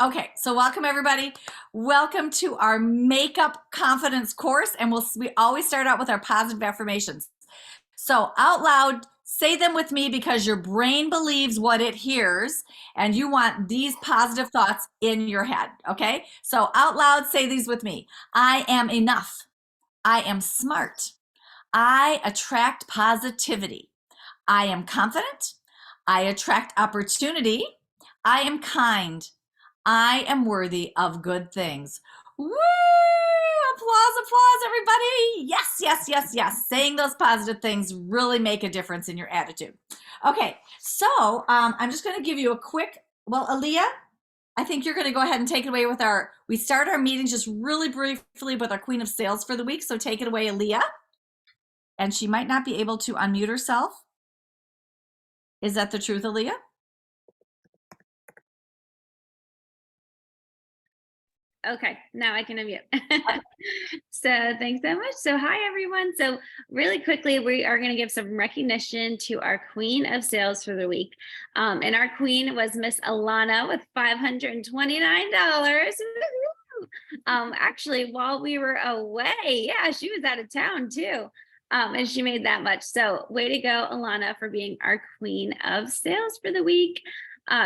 Okay, so welcome everybody. Welcome to our makeup confidence course, and we always start out with our positive affirmations. So out loud, say them with me because your brain believes what it hears, and you want these positive thoughts in your head. Okay, so out loud, say these with me. I am enough. I am smart. I attract positivity. I am confident. I attract opportunity. I am kind. I am worthy of good things. Woo! Applause, applause, everybody. Yes, yes, yes, yes. Saying those positive things really make a difference in your attitude. Okay, so I'm just going to give you a quick, well, Aaliyah, I think you're going to go ahead and take it away with we start our meetings just really briefly with our Queen of Sales for the week. So take it away, Aaliyah. And she might not be able to unmute herself. Is that the truth, Aaliyah? Okay, now I can unmute. So thanks so much. So hi, everyone. So really quickly, we are going to give some recognition to our Queen of Sales for the week. And our queen was Miss Alana with $529. Actually, while we were away, yeah, she was out of town too. And she made that much. So way to go, Alana, for being our Queen of Sales for the week.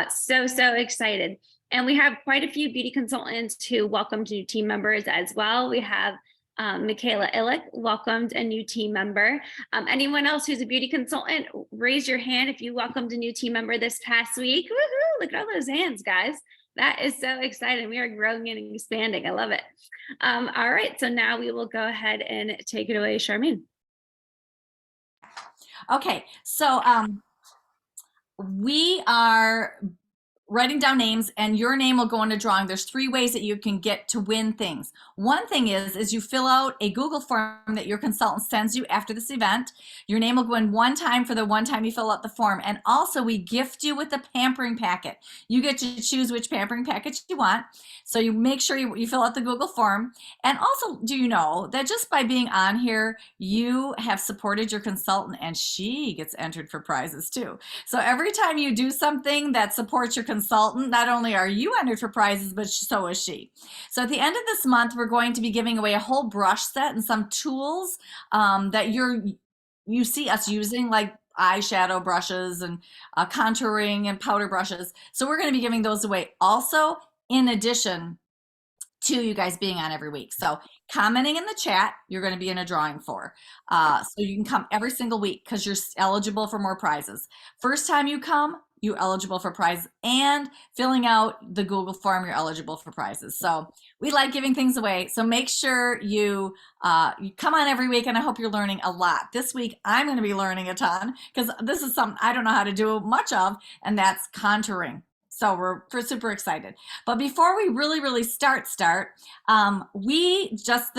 So excited. And we have quite a few beauty consultants who welcomed new team members as well. We have Michaela Illick welcomed a new team member. Anyone else who's a beauty consultant, raise your hand if you welcomed a new team member this past week. Woohoo! Look at all those hands, guys. That is so exciting. We are growing and expanding. I love it. All right, so now we will go ahead and take it away, Charmaine. Okay, so we are writing down names, and your name will go in a drawing. There's 3 ways that you can get to win things. One thing is you fill out a Google form that your consultant sends you after this event. Your name will go in one time for the one time you fill out the form. And also we gift you with a pampering packet. You get to choose which pampering package you want. So you make sure you fill out the Google form. And also, do you know that just by being on here, you have supported your consultant and she gets entered for prizes too. So every time you do something that supports your consultant, not only are you entered for prizes, but so is she. So at the end of this month, we're going to be giving away a whole brush set and some tools that you see us using, like eyeshadow brushes and contouring and powder brushes. So we're going to be giving those away also, in addition to you guys being on every week. So commenting in the chat, you're going to be in a drawing for. So you can come every single week because you're eligible for more prizes. First time you come, you're eligible for prizes, and filling out the Google form, you're eligible for prizes. So we like giving things away. So make sure you come on every week, and I hope you're learning a lot. This week, I'm going to be learning a ton because this is something I don't know how to do much of, and that's contouring. So we're super excited. But before we really start, the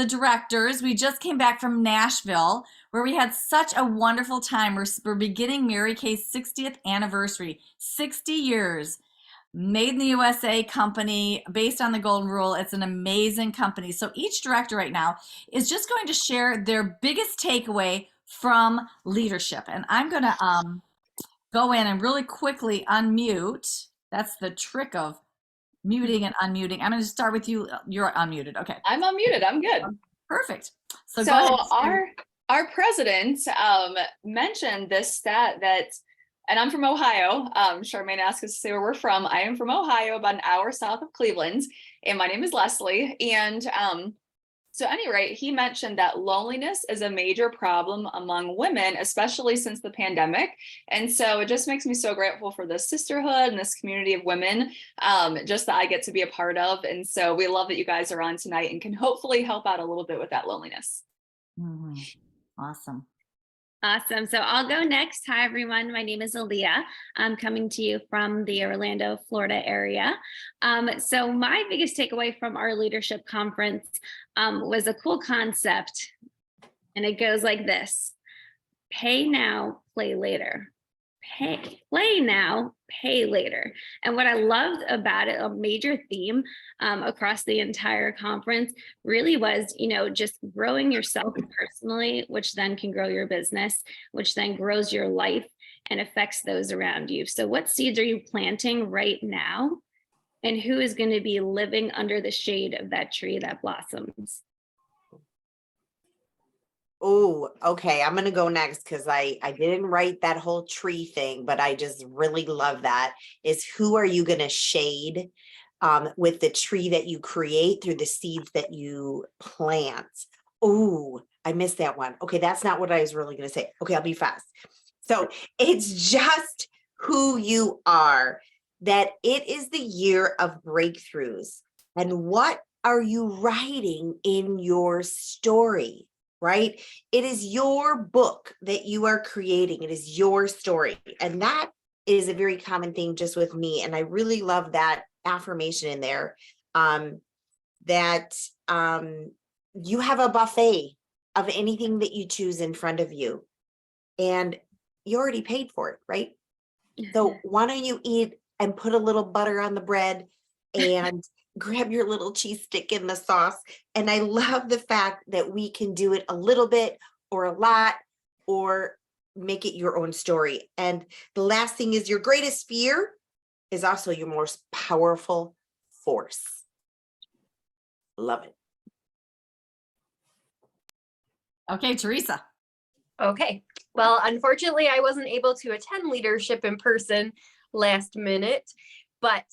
directors, we just came back from Nashville where we had such a wonderful time. We're beginning Mary Kay's 60th anniversary, 60 years. Made in the USA company based on the Golden Rule. It's an amazing company. So each director right now is just going to share their biggest takeaway from leadership. And I'm going to go in and really quickly unmute. That's the trick of muting and unmuting. I'm going to start with you. You're unmuted. Okay. I'm unmuted. I'm good. Perfect. So our president mentioned this stat that, and I'm from Ohio. Charmaine asked us to say where we're from. I am from Ohio, about an hour south of Cleveland, and my name is Leslie. And so at any rate, he mentioned that loneliness is a major problem among women, especially since the pandemic. And so it just makes me so grateful for this sisterhood and this community of women, just that I get to be a part of. And so we love that you guys are on tonight and can hopefully help out a little bit with that loneliness. Mm-hmm. Awesome. Awesome. So I'll go next. Hi, everyone. My name is Aaliyah. I'm coming to you from the Orlando, Florida area. So my biggest takeaway from our leadership conference was a cool concept. And it goes like this: pay now, play later. Play now, pay later. And what I loved about it, a major theme across the entire conference really was, just growing yourself personally, which then can grow your business, which then grows your life and affects those around you. So what seeds are you planting right now and who is going to be living under the shade of that tree that blossoms. Oh, okay. I'm gonna go next because I didn't write that whole tree thing, but I just really love that. Is who are you gonna shade with the tree that you create through the seeds that you plant? Oh, I missed that one. Okay, that's not what I was really gonna say. Okay, I'll be fast. So it's just who you are, that it is the year of breakthroughs. And what are you writing in your story? Right? It is your book that you are creating. It is your story. And that is a very common thing just with me. And I really love that affirmation in there, that you have a buffet of anything that you choose in front of you. And you already paid for it, right? So why don't you eat and put a little butter on the bread and grab your little cheese stick in the sauce. And I love the fact that we can do it a little bit or a lot, or make it your own story. And the last thing is, your greatest fear is also your most powerful force. Love it. Okay, Teresa. Okay. Well, unfortunately, I wasn't able to attend leadership in person last minute, but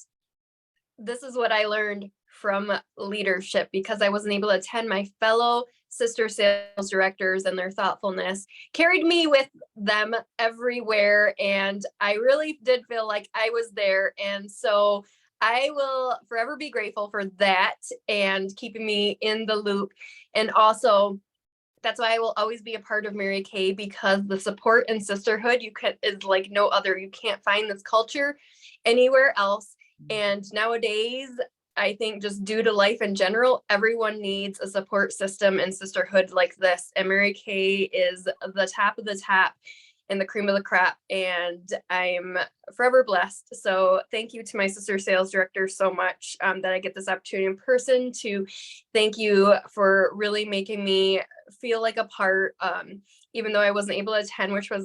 this is what I learned from leadership, because I wasn't able to attend. My fellow sister sales directors and their thoughtfulness carried me with them everywhere. And I really did feel like I was there. And so I will forever be grateful for that and keeping me in the loop. And also, that's why I will always be a part of Mary Kay, because the support and sisterhood is like no other. You can't find this culture anywhere else. And nowadays, I think just due to life in general, everyone needs a support system and sisterhood like this. And Mary Kay is the top of the top and the cream of the crop. And I'm forever blessed. So thank you to my sister sales director so much that I get this opportunity in person to thank you for really making me feel like a part, even though I wasn't able to attend, which was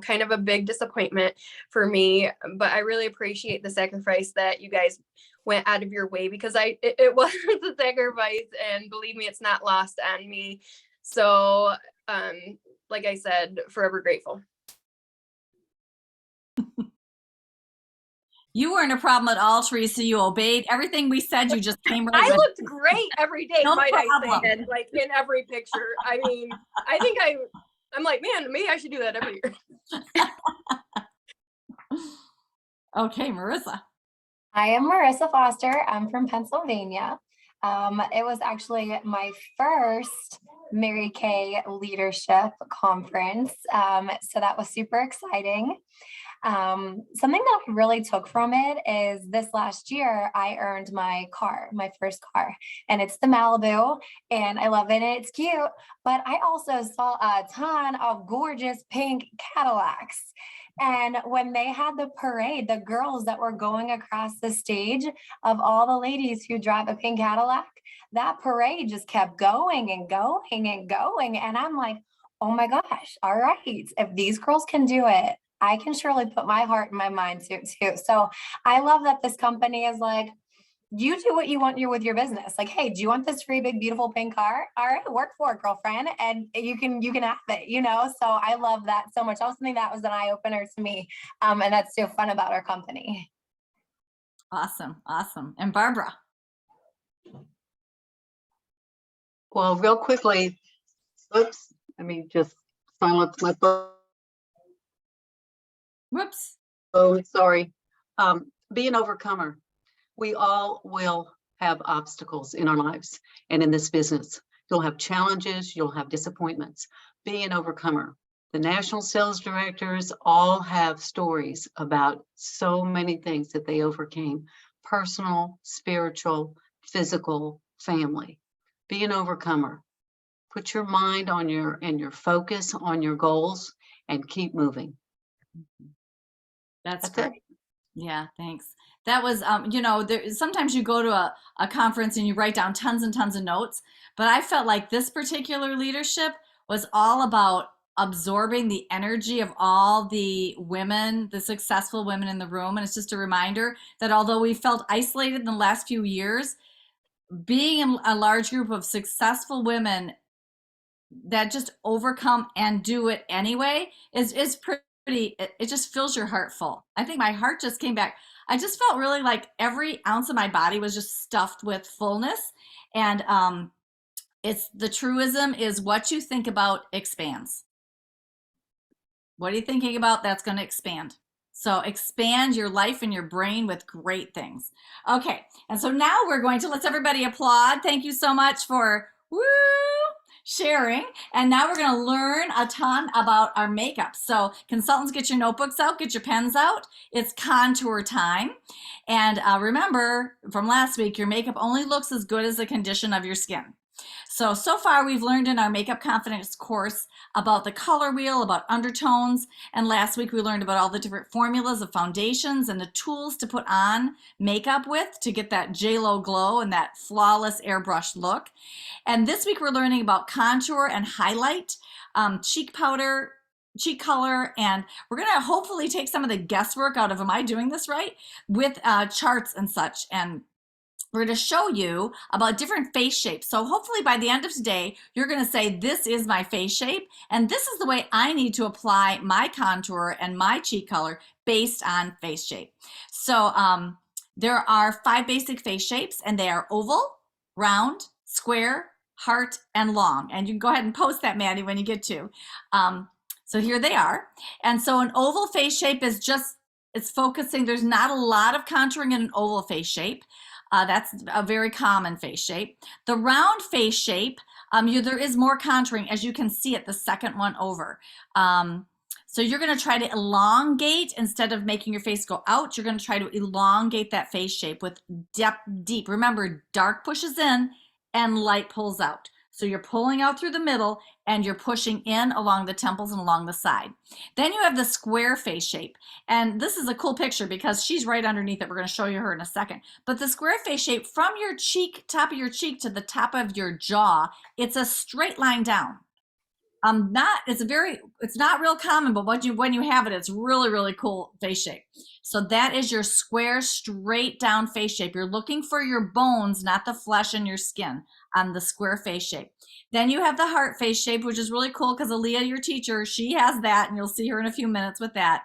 kind of a big disappointment for me. But I really appreciate the sacrifice that you guys went out of your way, because it was a sacrifice, and believe me, it's not lost on me. So like I said, forever grateful. You weren't a problem at all, Teresa. You obeyed everything we said. You just came right I with looked great every day, No might problem. I say, like in every picture. I mean, I think I'm like, man, maybe I should do that every year. Okay, Marissa. I am Marissa Foster. I'm from Pennsylvania. It was actually my first Mary Kay leadership conference. So that was super exciting. Something that I really took from it is this last year, I earned my first car, and it's the Malibu, and I love it, and it's cute, but I also saw a ton of gorgeous pink Cadillacs. And when they had the parade, the girls that were going across the stage of all the ladies who drive a pink Cadillac, that parade just kept going and going and going. And I'm like, oh my gosh, all right, if these girls can do it, I can surely put my heart and my mind to it too. So I love that this company is like, you do what you want with your business. Like, hey, do you want this free, big, beautiful pink car? All right, work for it, girlfriend. And you can have it, So I love that so much. Also think that was an eye opener to me. And that's so fun about our company. Awesome. Awesome. And Barbara. Well, real quickly, oops, let me just silence my phone. Whoops. Oh, sorry. Be an overcomer. We all will have obstacles in our lives and in this business. You'll have challenges, you'll have disappointments. Be an overcomer. The national sales directors all have stories about so many things that they overcame: personal, spiritual, physical, family. Be an overcomer. Put your mind on your focus on your goals and keep moving. That's it. great. Yeah, thanks. That was, sometimes you go to a conference and you write down tons and tons of notes, but I felt like this particular leadership was all about absorbing the energy of all the women, the successful women in the room. And it's just a reminder that although we felt isolated in the last few years, being in a large group of successful women that just overcome and do it anyway is pretty, it just fills your heart full. I think my heart just came back. I just felt really like every ounce of my body was just stuffed with fullness. And it's the truism is what you think about expands. What are you thinking about? That's going to expand. So expand your life and your brain with great things. Okay. And so now we're going to, let's everybody applaud. Thank you so much for sharing. And now we're going to learn a ton about our makeup. So consultants, get your notebooks out, get your pens out. It's contour time. And remember from last week, your makeup only looks as good as the condition of your skin. So far we've learned in our Makeup Confidence course about the color wheel, about undertones, and last week we learned about all the different formulas of foundations and the tools to put on makeup with to get that J-Lo glow and that flawless airbrush look. And this week we're learning about contour and highlight, cheek powder, cheek color, and we're going to hopefully take some of the guesswork out of, am I doing this right, with charts and such. And we're going to show you about different face shapes. So hopefully by the end of today, you're going to say, this is my face shape, and this is the way I need to apply my contour and my cheek color based on face shape. So there are 5 basic face shapes, and they are oval, round, square, heart, and long. And you can go ahead and post that, Maddie, when you get to. So here they are. And so an oval face shape is just, it's focusing, there's not a lot of contouring in an oval face shape. That's a very common face shape. The round face shape, there is more contouring, as you can see at the second one over. So you're going to try to elongate instead of making your face go out. You're going to try to elongate that face shape with depth, deep. Remember, dark pushes in and light pulls out. So you're pulling out through the middle and you're pushing in along the temples and along the side. Then you have the square face shape. And this is a cool picture because she's right underneath it. We're going to show you her in a second. But the square face shape from your cheek, top of your cheek to the top of your jaw, it's a straight line down. It's not real common, but when you have it, it's really, really cool face shape. So that is your square, straight down face shape. You're looking for your bones, not the flesh in your skin, on the square face shape. Then you have the heart face shape, which is really cool because Aaliyah, your teacher, she has that, and you'll see her in a few minutes with that.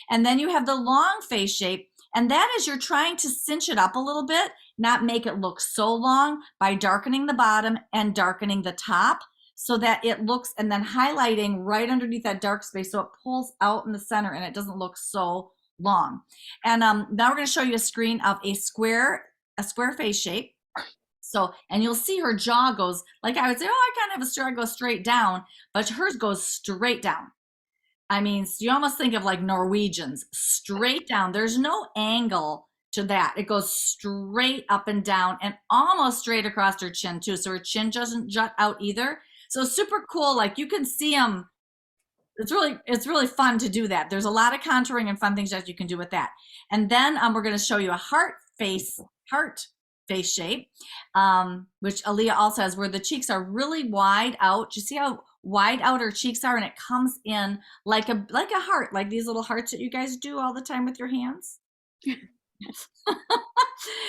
And then you have the long face shape, and that is you're trying to cinch it up a little bit, not make it look so long, by darkening the bottom and darkening the top, so that it looks, and then highlighting right underneath that dark space so it pulls out in the center and it doesn't look so long. And now we're going to show you a screen of a square face shape. So, and you'll see her jaw goes, like I would say, oh, I kind of have a jaw go straight down, but hers goes straight down. I mean, you almost think of like Norwegians, straight down. There's no angle to that. It goes straight up and down and almost straight across her chin too. So her chin doesn't jut out either. So super cool. Like you can see them. It's really fun to do that. There's a lot of contouring and fun things that you can do with that. And then we're going to show you a heart face shape, which Aaliyah also has, where the cheeks are really wide out. You see how wide out her cheeks are, and it comes in like a heart, like these little hearts that you guys do all the time with your hands.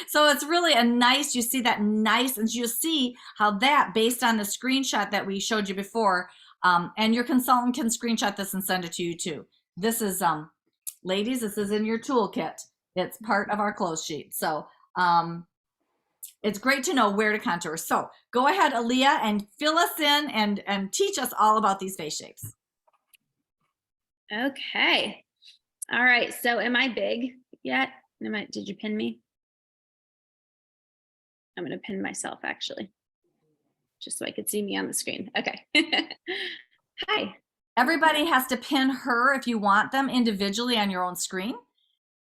So it's really a nice, you see that nice, and you see how that, based on the screenshot that we showed you before, and your consultant can screenshot this and send it to you too. This is, ladies, this is in your toolkit. It's part of our close sheet. So it's great to know where to contour. So go ahead, Aaliyah, and fill us in and teach us all about these face shapes. Okay. All right. So am I big yet? Did you pin me? I'm going to pin myself actually, just so I could see me on the screen. Okay. Hi. Everybody has to pin her if you want them individually on your own screen.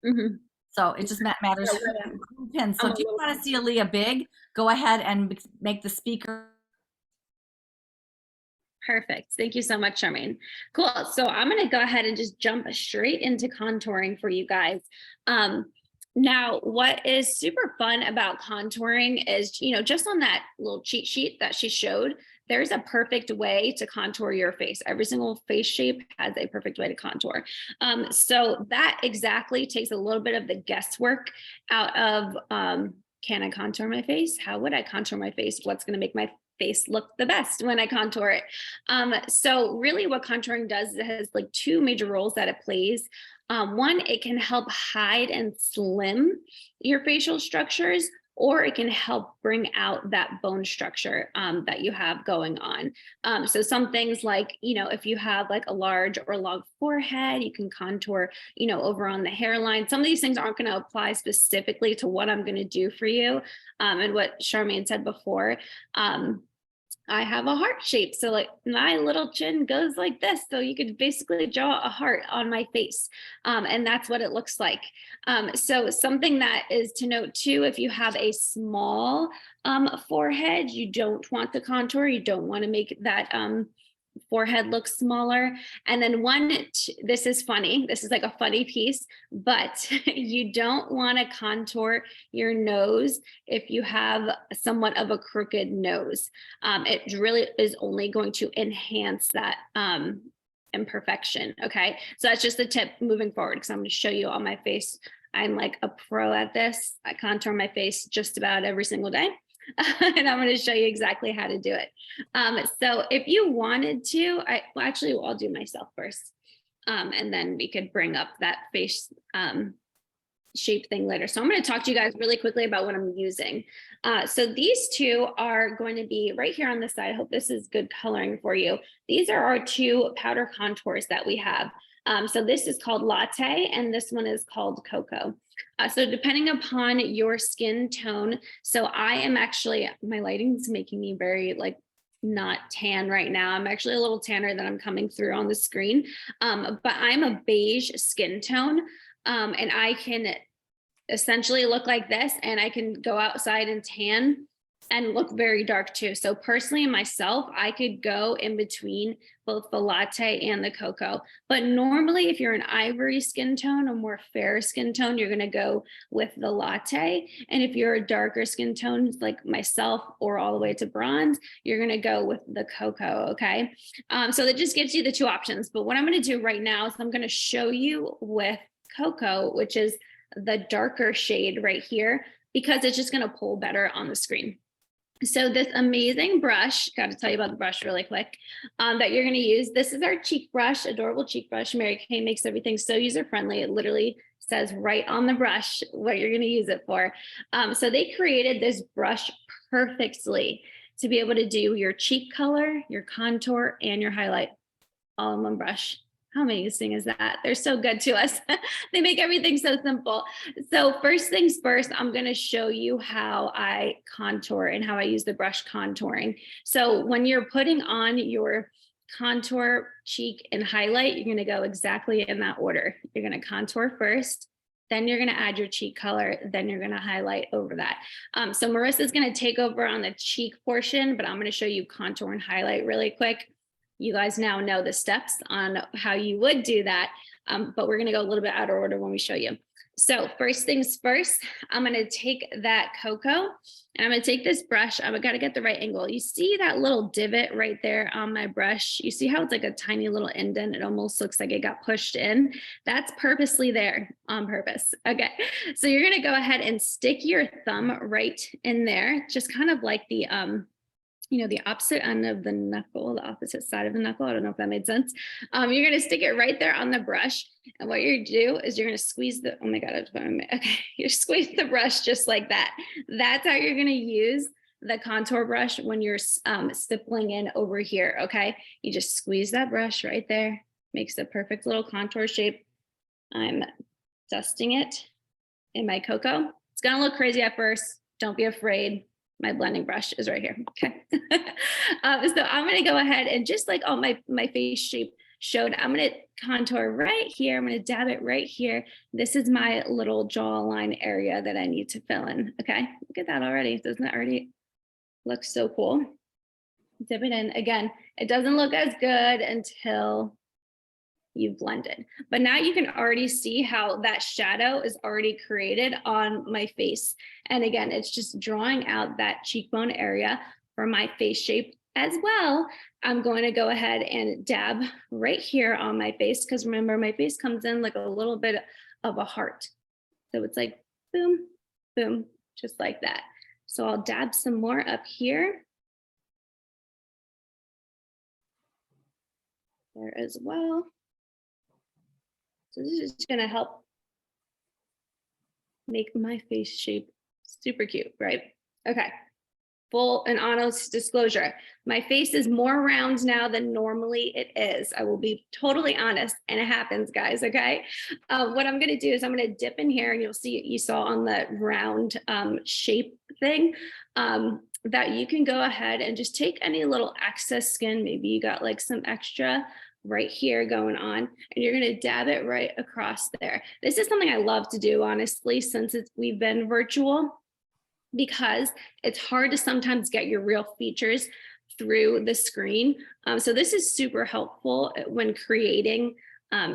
Mm-hmm. So it just matters who pins. So if you want to see Aaliyah big, go ahead and make the speaker. Perfect. Thank you so much, Charmaine. Cool. So I'm going to go ahead and just jump straight into contouring for you guys. Now, what is super fun about contouring is, just on that little cheat sheet that she showed, there's a perfect way to contour your face. Every single face shape has a perfect way to contour. So that exactly takes a little bit of the guesswork out of, can I contour my face? How would I contour my face? What's going to make my face look the best when I contour it? So really what contouring does is it has like two major roles that it plays. One, it can help hide and slim your facial structures, or it can help bring out that bone structure that you have going on. So some things like, if you have like a large or long forehead, you can contour, over on the hairline. Some of these things aren't going to apply specifically to what I'm going to do for you. And what Charmaine said before, I have a heart shape. So like my little chin goes like this. So you could basically draw a heart on my face. And that's what it looks like. So something that is to note too, if you have a small forehead, you don't want the contour. You don't want to make that forehead looks smaller. And then this is funny. This is like a funny piece, but you don't want to contour your nose if you have somewhat of a crooked nose. It really is only going to enhance that imperfection. Okay. So that's just a tip moving forward, because I'm going to show you on my face. I'm like a pro at this. I contour my face just about every single day. And I'm going to show you exactly how to do it. So if you wanted to, I'll do myself first. And then we could bring up that face shape thing later. So I'm going to talk to you guys really quickly about what I'm using. So these two are going to be right here on the side. I hope this is good coloring for you. These are our two powder contours that we have. So this is called Latte and this one is called Cocoa. So depending upon your skin tone, so I am actually, my lighting's making me very like not tan right now. I'm actually a little tanner than I'm coming through on the screen. But I'm a beige skin tone. And I can essentially look like this, and I can go outside and tan and look very dark too. So personally myself, I could go in between both the latte and the cocoa. But normally if you're an ivory skin tone, a more fair skin tone, you're gonna go with the latte. And if you're a darker skin tone like myself or all the way to bronze, you're gonna go with the cocoa, okay? So that just gives you the two options. But what I'm gonna do right now is I'm gonna show you with cocoa, which is the darker shade right here, because it's just gonna pull better on the screen. So this amazing brush, got to tell you about the brush really quick, that you're going to use. This is our cheek brush, adorable cheek brush. Mary Kay makes everything so user-friendly. It literally says right on the brush what you're going to use it for. So they created this brush perfectly to be able to do your cheek color, your contour, and your highlight all in one brush. How amazing is that? They're so good to us. They make everything so simple. So first things first, I'm going to show you how I contour and how I use the brush contouring. So when you're putting on your contour, cheek, and highlight, you're going to go exactly in that order. You're going to contour first, then you're going to add your cheek color, then you're going to highlight over that. So Marissa's going to take over on the cheek portion, but I'm going to show you contour and highlight really quick. You guys now know the steps on how you would do that, but we're going to go a little bit out of order when we show you. So first things first, I'm going to take that cocoa and I'm going to take this brush. I've got to get the right angle. You see that little divot right there on my brush? You see how it's like a tiny little indent? It almost looks like it got pushed in. That's purposely there on purpose. Okay. So you're going to go ahead and stick your thumb right in there, just kind of like the, the opposite end of the knuckle, the opposite side of the knuckle. I don't know if that made sense. You're going to stick it right there on the brush. And what you're going to do is you're going to squeeze the, oh my God, okay. You squeeze the brush just like that. That's how you're going to use the contour brush when you're stippling in over here. Okay. You just squeeze that brush right there. Makes the perfect little contour shape. I'm dusting it in my cocoa. It's going to look crazy at first. Don't be afraid. My blending brush is right here. Okay. So I'm going to go ahead and just like my face shape showed, I'm going to contour right here. I'm going to dab it right here. This is my little jawline area that I need to fill in. Okay. Look at that already. Doesn't that already look so cool? Dip it in. Again, it doesn't look as good until you've blended. But now you can already see how that shadow is already created on my face. And again, it's just drawing out that cheekbone area for my face shape as well. I'm going to go ahead and dab right here on my face, because remember, my face comes in like a little bit of a heart. So it's like boom, boom, just like that. So I'll dab some more up here. There as well. So this is just gonna help make my face shape super cute, right? Okay, full and honest disclosure. My face is more round now than normally it is. I will be totally honest, and it happens, guys, okay? What I'm gonna do is I'm gonna dip in here, and you'll see, you saw on the round shape thing, that you can go ahead and just take any little excess skin, maybe you got like some extra right here going on, and you're going to dab it right across there. This is something I love to do, honestly, since we've been virtual, because it's hard to sometimes get your real features through the screen. So this is super helpful when creating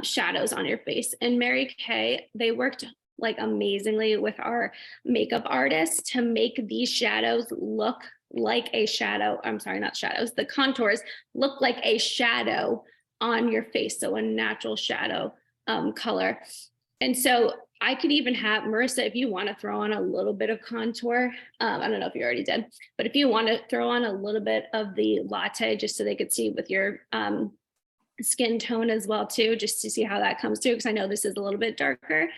shadows on your face. And Mary Kay, they worked like amazingly with our makeup artist to make these shadows look like a shadow. I'm sorry, not shadows. The contours look like a shadow on your face. So a natural shadow color. And so I could even have, Marissa, if you want to throw on a little bit of contour, I don't know if you already did, but if you want to throw on a little bit of the latte, just so they could see with your skin tone as well too, just to see how that comes through, because I know this is a little bit darker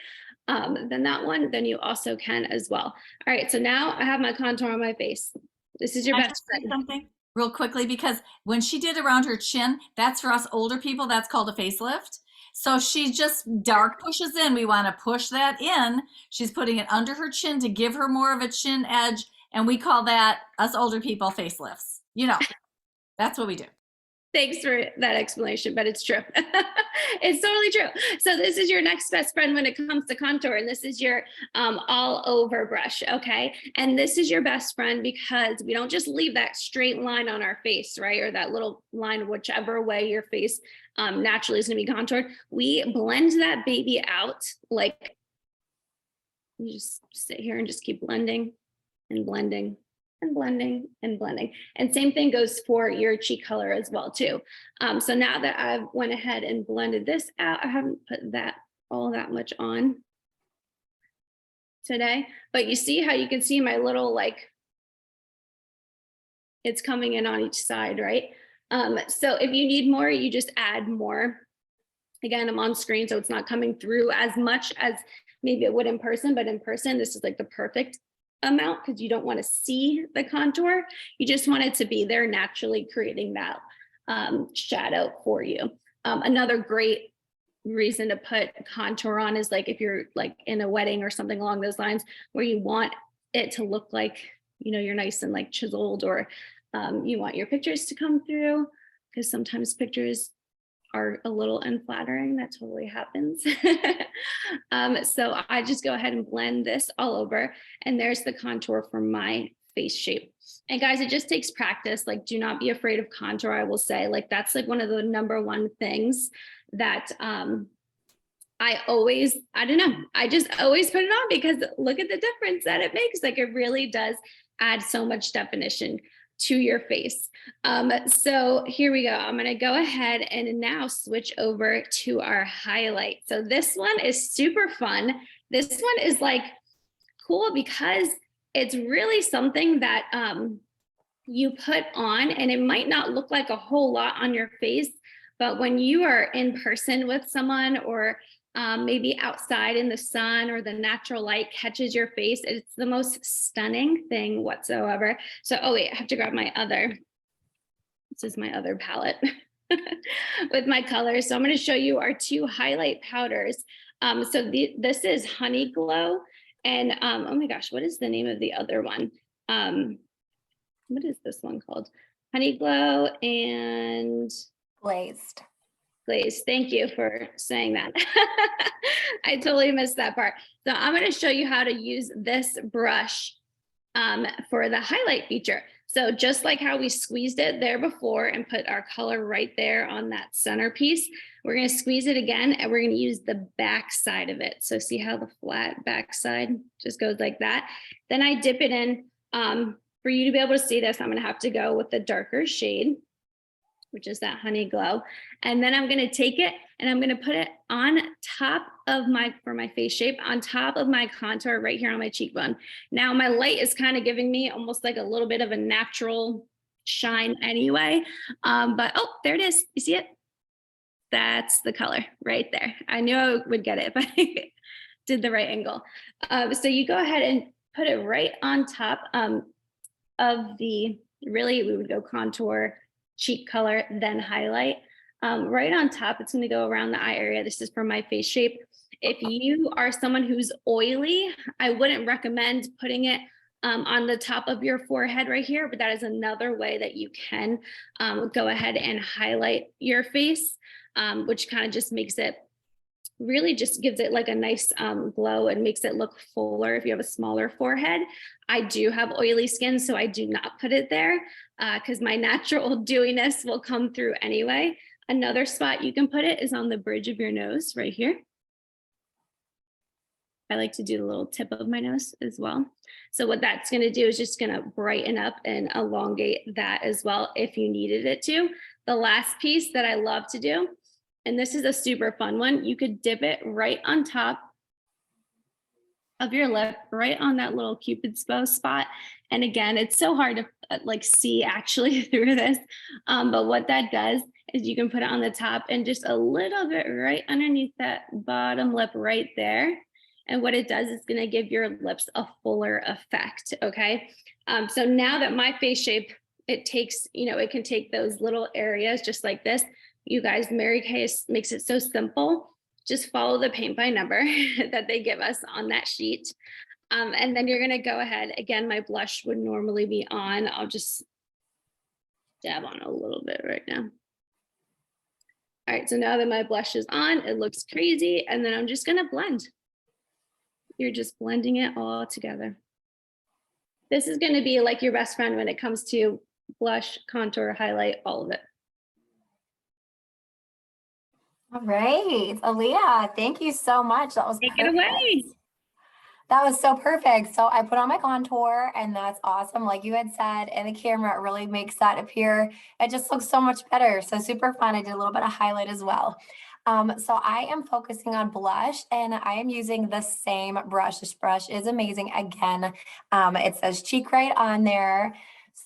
than that one, then you also can as well. All right, so now I have my contour on my face. This is your Can I best just say friend. something real quickly, because when she did around her chin, that's for us older people, that's called a facelift. So she just dark pushes in. We want to push that in. She's putting it under her chin to give her more of a chin edge. And we call that, us older people, facelifts. You know, that's what we do. Thanks for that explanation, but it's true. It's totally true. So this is your next best friend when it comes to contour, and this is your all over brush, okay? And this is your best friend because we don't just leave that straight line on our face, right? Or that little line, whichever way your face naturally is gonna be contoured. We blend that baby out, like you just sit here and just keep blending and blending and blending and blending. And same thing goes for your cheek color as well too. So now that I've went ahead and blended this out, I haven't put that all that much on today, but you see how you can see my little, like, it's coming in on each side, right? So if you need more, you just add more. Again, I'm on screen, so it's not coming through as much as maybe it would in person, but in person, this is like the perfect amount because you don't want to see the contour. You just want it to be there naturally, creating that shadow for you. Another great reason to put contour on is like if you're like in a wedding or something along those lines where you want it to look like, you know, you're nice and like chiseled, or you want your pictures to come through, because sometimes pictures are a little unflattering. That totally happens. So I just go ahead and blend this all over, and there's the contour for my face shape. And guys, it just takes practice. Like, do not be afraid of contour. I will say, like, that's like one of the #1 things that I don't know, I just always put it on because look at the difference that it makes. Like, it really does add so much definition to your face. So here we go. I'm going to go ahead and now switch over to our highlight. So this one is super fun. This one is like cool because it's really something that you put on, and it might not look like a whole lot on your face, but when you are in person with someone, or maybe outside in the sun, or the natural light catches your face, it's the most stunning thing whatsoever. So, oh wait, I have to grab my other, this is my other palette with my colors. So I'm going to show you our 2 highlight powders. So this is Honey Glow, and oh my gosh, what is the name of the other one? What is this one called? Honey Glow and Glazed. Glaze. Thank you for saying that. I totally missed that part. So I'm going to show you how to use this brush for the highlight feature. So just like how we squeezed it there before and put our color right there on that centerpiece, we're going to squeeze it again and we're going to use the back side of it. So see how the flat back side just goes like that. Then I dip it in. For you to be able to see this, I'm going to have to go with the darker shade, which is that honey glow. And then I'm going to take it and I'm going to put it on top of for my face shape, on top of my contour right here on my cheekbone. Now my light is kind of giving me almost like a little bit of a natural shine anyway. But oh, there it is. You see it? That's the color right there. I knew I would get it if I did the right angle. So you go ahead and put it right on top of really we would go contour, cheek color, then highlight. Right on top, it's going to go around the eye area. This is for my face shape. If you are someone who's oily, I wouldn't recommend putting it on the top of your forehead right here, but that is another way that you can go ahead and highlight your face, which kind of just makes it, really just gives it like a nice glow and makes it look fuller if you have a smaller forehead. I do have oily skin, so I do not put it there because my natural dewiness will come through anyway. Another spot you can put it is on the bridge of your nose right here. I like to do the little tip of my nose as well. So what that's going to do is just going to brighten up and elongate that as well if you needed it to. The last piece that I love to do, and this is a super fun one, you could dip it right on top of your lip, right on that little Cupid's bow spot. And again, it's so hard to like see actually through this. But what that does is you can put it on the top and just a little bit right underneath that bottom lip right there. And what it does is going to give your lips a fuller effect. Okay. So now that my face shape, it takes, it can take those little areas just like this. You guys, Mary Kay makes it so simple. Just follow the paint by number that they give us on that sheet. And then you're going to go ahead. Again, my blush would normally be on. I'll just dab on a little bit right now. All right, so now that my blush is on, it looks crazy. And then I'm just going to blend. You're just blending it all together. This is going to be like your best friend when it comes to blush, contour, highlight, all of it. All right, Aaliyah, thank you so much. That was Take perfect. it away. That was so perfect. So I put on my contour and that's awesome. Like you had said, and the camera, it really makes that appear. It just looks so much better. So super fun. I did a little bit of highlight as well. So I am focusing on blush and I am using the same brush. This brush is amazing. Again, it says cheek right on there.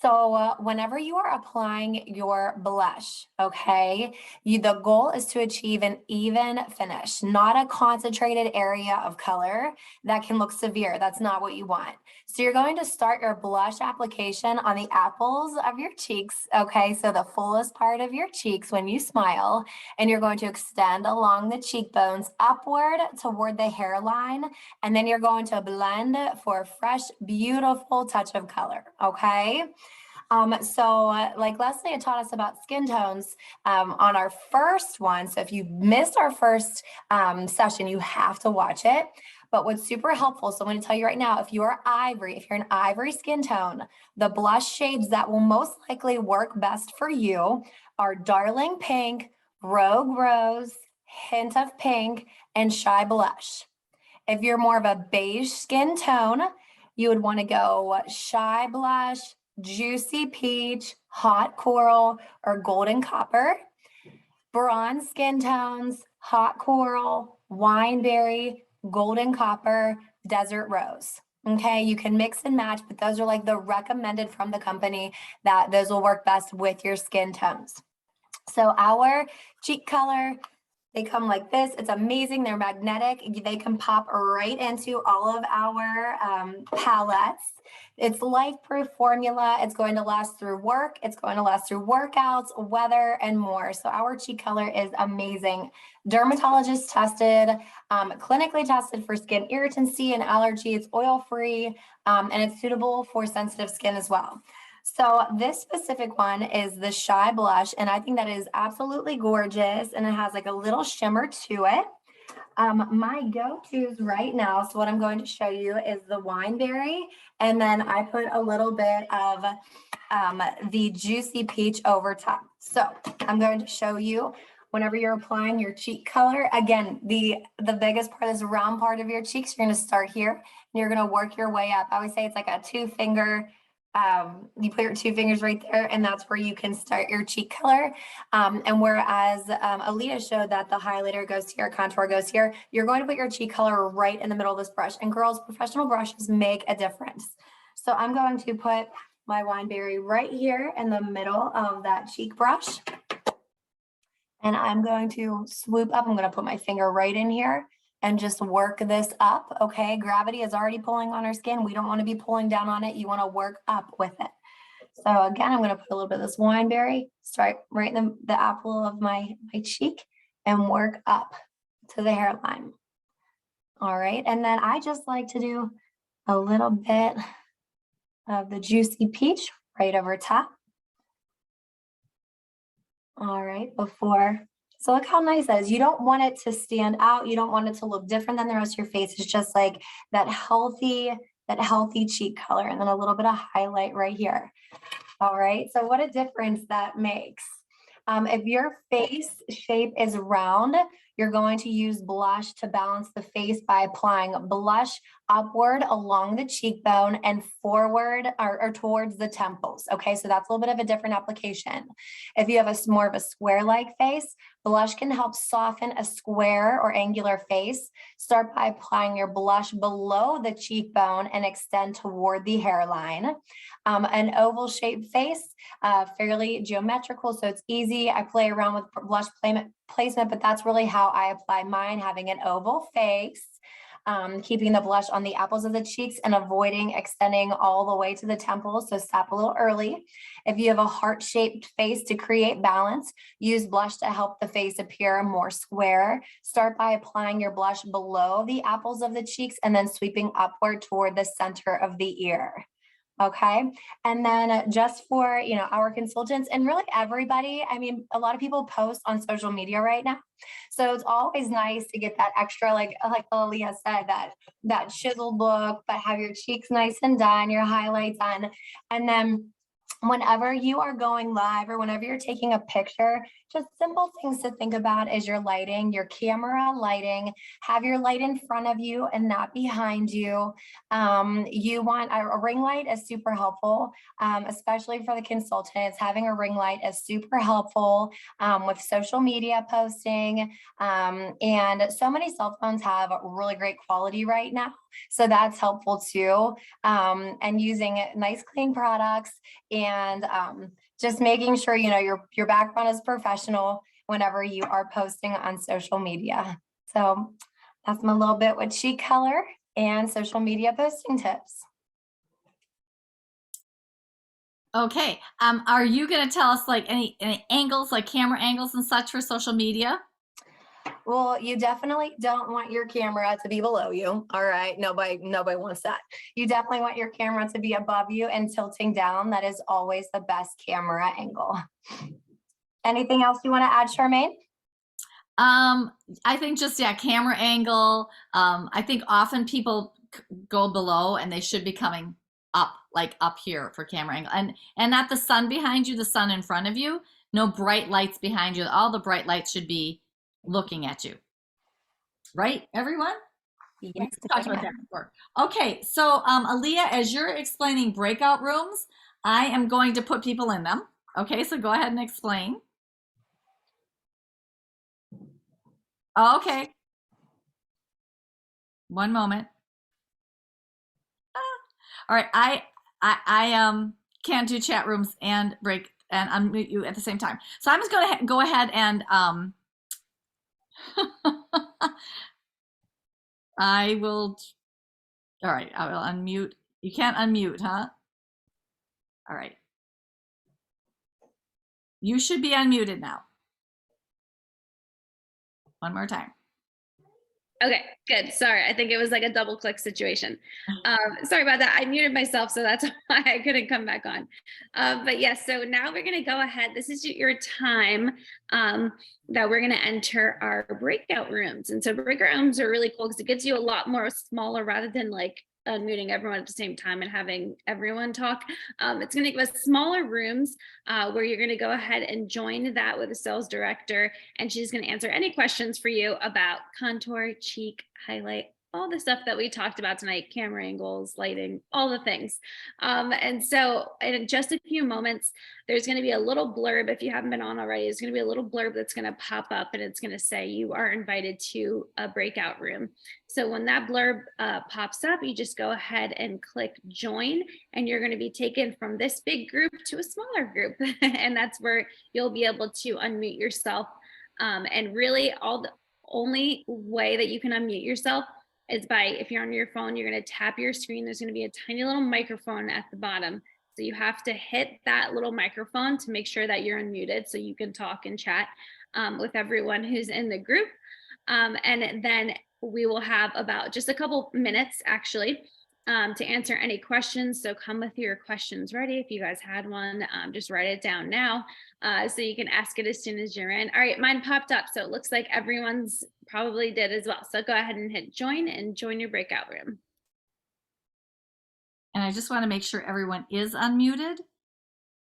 So whenever you are applying your blush, okay, the goal is to achieve an even finish, not a concentrated area of color that can look severe. That's not what you want. So you're going to start your blush application on the apples of your cheeks, okay, so the fullest part of your cheeks when you smile, and you're going to extend along the cheekbones upward toward the hairline, and then you're going to blend for a fresh, beautiful touch of color, okay? Like Leslie had taught us about skin tones on our first one. So if you missed our first session, you have to watch it. But what's super helpful, so I'm going to tell you right now, if you're an ivory skin tone, the blush shades that will most likely work best for you are Darling Pink, Rogue Rose, Hint of Pink, and Shy Blush. If you're more of a beige skin tone, you would want to go Shy Blush, Juicy Peach, Hot Coral, or Golden Copper. Bronze skin tones, Hot Coral, Wineberry, Golden Copper, Desert Rose. Okay, you can mix and match, but those are like the recommended from the company that those will work best with your skin tones. So our cheek color, they come like this. It's amazing. They're magnetic. They can pop right into all of our palettes. It's life-proof formula. It's going to last through work. It's going to last through workouts, weather, and more. So our cheek color is amazing. Dermatologist tested, clinically tested for skin irritancy and allergy. It's oil-free, and it's suitable for sensitive skin as well. So this specific one is the Shy Blush, and I think that is absolutely gorgeous, and it has like a little shimmer to it. My go-tos right now, so what I'm going to show you is the Wineberry, and then I put a little bit of the Juicy Peach over top. So I'm going to show you whenever you're applying your cheek color. Again, the biggest part is the round part of your cheeks. You're going to start here and you're going to work your way up. I always say it's like a 2-finger. You put your 2 fingers right there, and that's where you can start your cheek color. And whereas Aaliyah showed that the highlighter goes here, contour goes here, you're going to put your cheek color right in the middle of this brush. And girls, professional brushes make a difference. So I'm going to put my Wineberry right here in the middle of that cheek brush. And I'm going to swoop up. I'm going to put my finger right in here and just work this up. Okay, gravity is already pulling on our skin. We don't want to be pulling down on it. You want to work up with it. So again, I'm going to put a little bit of this Wineberry, start right in the apple of my cheek and work up to the hairline. All right, and then I just like to do a little bit of the Juicy Peach right over top. All right, so look how nice that is. You don't want it to stand out. You don't want it to look different than the rest of your face. It's just like that healthy cheek color, and then a little bit of highlight right here. All right, so what a difference that makes. If your face shape is round, you're going to use blush to balance the face by applying blush upward along the cheekbone and forward or towards the temples. Okay, so that's a little bit of a different application. If you have more of a square-like face, blush can help soften a square or angular face. Start by applying your blush below the cheekbone and extend toward the hairline. An oval-shaped face, fairly geometrical, so it's easy. I play around with blush placement, but that's really how I apply mine, having an oval face, keeping the blush on the apples of the cheeks and avoiding extending all the way to the temples, so stop a little early. If you have a heart-shaped face, to create balance, use blush to help the face appear more square. Start by applying your blush below the apples of the cheeks and then sweeping upward toward the center of the ear. Okay. And then just for, our consultants and really everybody, I mean, a lot of people post on social media right now. So it's always nice to get that extra, like Aaliyah said, that chiseled look, but have your cheeks nice and done, your highlights on. And then whenever you are going live or whenever you're taking a picture, just simple things to think about is your lighting, your camera lighting. Have your light in front of you and not behind you. You want a ring light is super helpful, especially for the consultants. Having a ring light is super helpful with social media posting. And so many cell phones have really great quality right now. So that's helpful too. And using nice, clean products and just making sure, your background is professional whenever you are posting on social media. So that's my little bit with cheek color and social media posting tips. Okay. Are you going to tell us like any angles, like camera angles and such for social media? Well, you definitely don't want your camera to be below you. All right. Nobody wants that. You definitely want your camera to be above you and tilting down. That is always the best camera angle. Anything else you want to add, Charmaine? I think just, camera angle. I think often people go below and they should be coming up, like up here for camera angle, and not the sun behind you, the sun in front of you. No bright lights behind you. All the bright lights should be looking at you. Right, everyone? Yes. We talked about that before. Okay, so Aaliyah, as you're explaining breakout rooms, I am going to put people in them. Okay, so go ahead and explain. Okay. One moment. All right, I can't do chat rooms and break and unmute you at the same time. So I'm just going to go ahead and I will. All right, I will unmute. You can't unmute, huh? All right. You should be unmuted now. One more time. Okay, good. Sorry, I think it was like a double click situation. Sorry about that. I muted myself, so that's why I couldn't come back on. But yes, so now we're going to go ahead. This is your time that we're going to enter our breakout rooms. And so breakout rooms are really cool because it gives you a lot more smaller rather than like unmuting everyone at the same time and having everyone talk. It's going to give us smaller rooms where you're going to go ahead and join that with a sales director, and she's going to answer any questions for you about contour, cheek, highlight, all the stuff that we talked about tonight, camera angles, lighting, all the things. And so in just a few moments, there's going to be a little blurb. If you haven't been on already, there's going to be a little blurb that's going to pop up, and it's going to say you are invited to a breakout room. So when that blurb pops up, you just go ahead and click join, and you're going to be taken from this big group to a smaller group. And that's where you'll be able to unmute yourself. And really the only way that you can unmute yourself is by, if you're on your phone, you're going to tap your screen. There's going to be a tiny little microphone at the bottom. So you have to hit that little microphone to make sure that you're unmuted so you can talk and chat with everyone who's in the group. And then we will have about just a couple minutes actually to answer any questions. So come with your questions ready. If you guys had one, just write it down now so you can ask it as soon as you're in. All right, mine popped up. So it looks like everyone's probably did as well. So go ahead and hit join and join your breakout room. And I just want to make sure everyone is unmuted.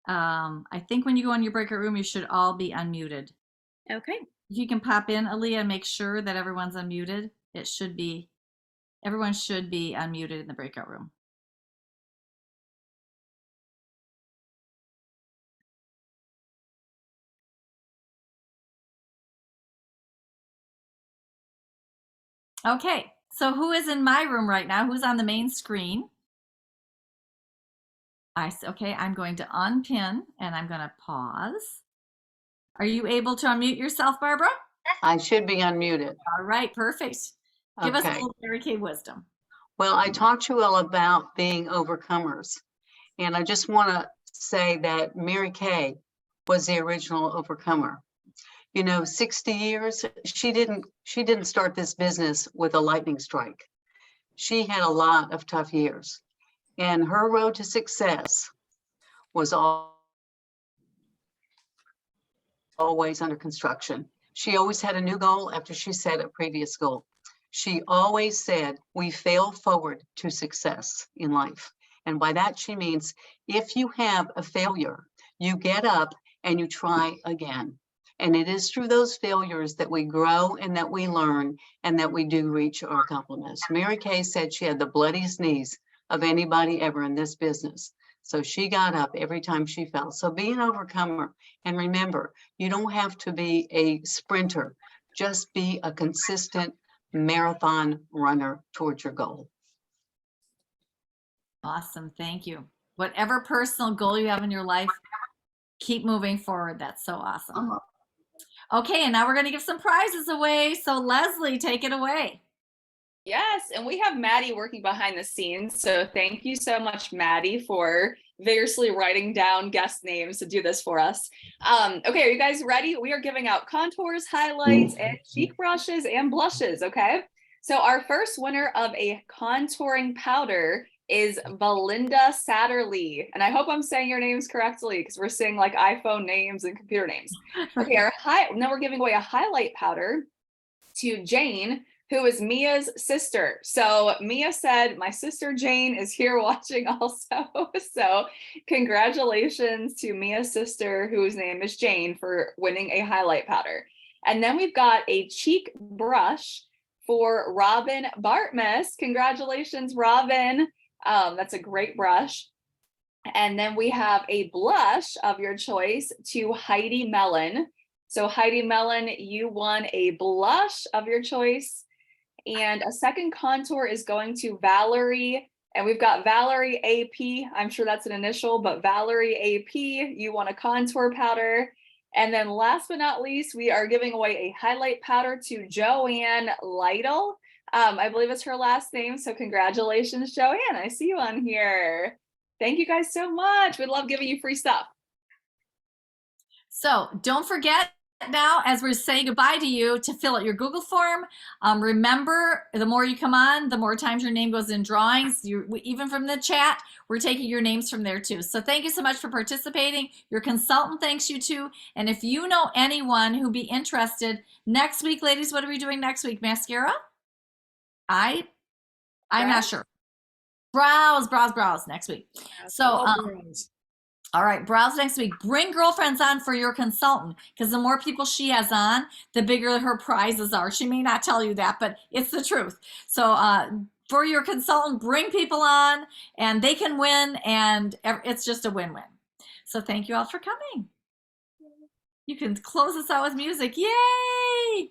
I think when you go in your breakout room, you should all be unmuted. Okay. If you can pop in, Aaliyah, and make sure that everyone's unmuted. Everyone should be unmuted in the breakout room. Okay, so who is in my room right now? Who's on the main screen? Okay, I'm going to unpin and I'm going to pause. Are you able to unmute yourself, Barbara? I should be unmuted. All right, perfect. Give us a Okay. little Mary Kay wisdom. Well, I talked to you all about being overcomers. And I just want to say that Mary Kay was the original overcomer. You know, 60 years, she didn't start this business with a lightning strike. She had a lot of tough years. And her road to success was always under construction. She always had a new goal after she set a previous goal. She always said, we fail forward to success in life. And by that, she means if you have a failure, you get up and you try again. And it is through those failures that we grow and that we learn and that we do reach our accomplishments. Mary Kay said she had the bloodiest knees of anybody ever in this business. So she got up every time she fell. So be an overcomer. And remember, you don't have to be a sprinter. Just be a consistent marathon runner towards your goal. Awesome, thank you. Whatever personal goal you have in your life, keep moving forward. That's so awesome. Okay, and now we're going to give some prizes away. So Leslie, take it away. Yes, and we have Maddie working behind the scenes. So thank you so much, Maddie, for vigorously writing down guest names to do this for us. Okay, are you guys ready? We are giving out contours, highlights, and cheek brushes and blushes, okay? So our first winner of a contouring powder is Belinda Satterley. And I hope I'm saying your names correctly because we're saying like iPhone names and computer names. Okay, now we're giving away a highlight powder to Jane, who is Mia's sister. So Mia said, my sister Jane is here watching also. So congratulations to Mia's sister, whose name is Jane, for winning a highlight powder. And then we've got a cheek brush for Robin Bartmus. Congratulations, Robin. That's a great brush. And then we have a blush of your choice to Heidi Mellon. So Heidi Mellon, you won a blush of your choice. And a second contour is going to Valerie. And we've got Valerie AP. I'm sure that's an initial, but Valerie AP, you want a contour powder. And then last but not least, we are giving away a highlight powder to Joanne Lytle. I believe it's her last name. So congratulations, Joanne. I see you on here. Thank you guys so much. We love giving you free stuff. So don't forget now, as we're saying goodbye to you, to fill out your Google form. Remember, the more you come on, the more times your name goes in drawings. Even from the chat, we're taking your names from there too. So thank you so much for participating. Your consultant thanks you too. And if you know anyone who'd be interested, next week, ladies, what are we doing next week? Mascara? I'm not sure. Browse next week. So, All bros. all right, browse next week. Bring girlfriends on for your consultant because the more people she has on, the bigger her prizes are. She may not tell you that, but it's the truth. So for your consultant, bring people on and they can win, and it's just a win-win. So thank you all for coming. You can close us out with music. Yay!